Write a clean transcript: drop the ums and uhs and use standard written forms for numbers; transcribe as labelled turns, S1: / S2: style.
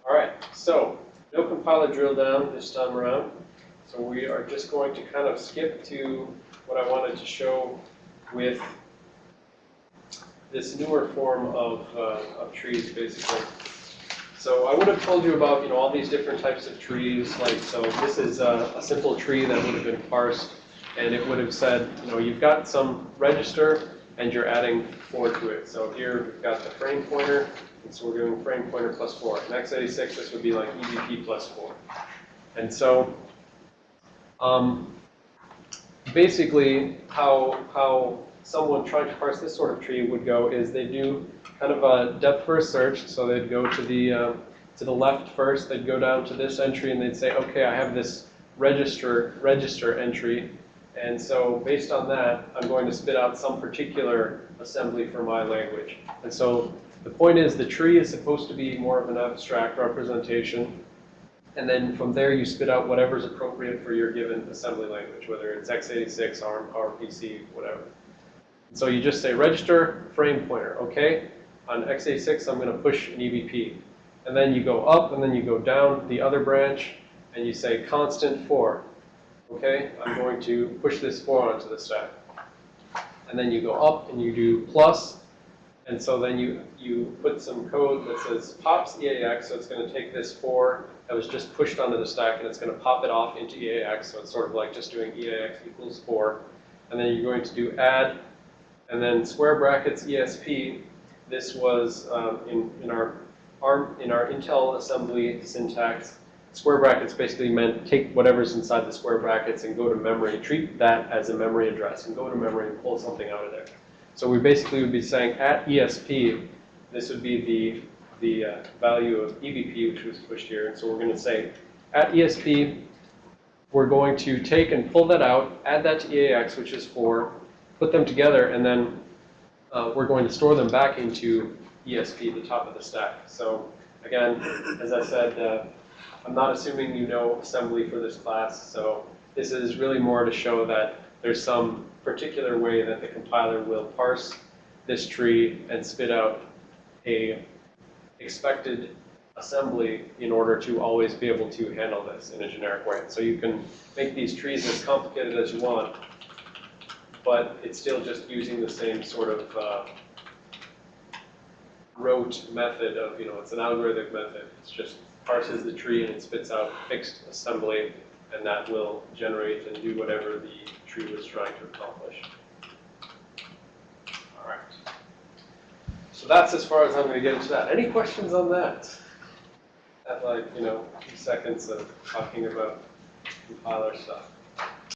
S1: All right, so no compiler drill down this time around. So we are just going to kind of skip to what I wanted to show with this newer form of trees, basically. So I would have told you about all these different types of trees. Like, so this is a simple tree that would have been parsed, and it would have said, you've got some register, and you're adding 4 to it. So here we've got the frame pointer, and so we're doing frame pointer plus 4. In x86, this would be like EBP plus 4. And so basically how someone trying to parse this sort of tree would go is they do kind of a depth first search. So they'd go to the left first, they'd go down to this entry, and they'd say, okay, I have this register entry. And so based on that, I'm going to spit out some particular assembly for my language. And so the point is the tree is supposed to be more of an abstract representation. And then from there, you spit out whatever's appropriate for your given assembly language, whether it's x86, ARM, PowerPC, whatever. And so you just say register frame pointer, okay? On x86, I'm going to push an EBP. And then you go up, and then you go down the other branch, and you say constant 4. Okay, I'm going to push this 4 onto the stack. And then you go up and you do plus, and so then you put some code that says pops EAX, so it's going to take this 4 that was just pushed onto the stack, and it's going to pop it off into EAX, so it's sort of like just doing EAX equals 4. And then you're going to do add, and then square brackets ESP. This was in our Intel assembly syntax. Square brackets basically meant take whatever's inside the square brackets and go to memory, treat that as a memory address, and go to memory and pull something out of there. So we basically would be saying at ESP, this would be the value of EBP, which was pushed here. And so we're going to say at ESP, we're going to take and pull that out, add that to EAX, which is 4, put them together, and then we're going to store them back into ESP, the top of the stack. So again, as I said, I'm not assuming you know assembly for this class, so this is really more to show that there's some particular way that the compiler will parse this tree and spit out a expected assembly in order to always be able to handle this in a generic way. So you can make these trees as complicated as you want, but it's still just using the same sort of rote method of, it's an algorithmic method. It's just parses the tree and it spits out fixed assembly, and that will generate and do whatever the tree was trying to accomplish. All right. So that's as far as I'm going to get into that. Any questions on that? At like, a few seconds of talking about compiler stuff.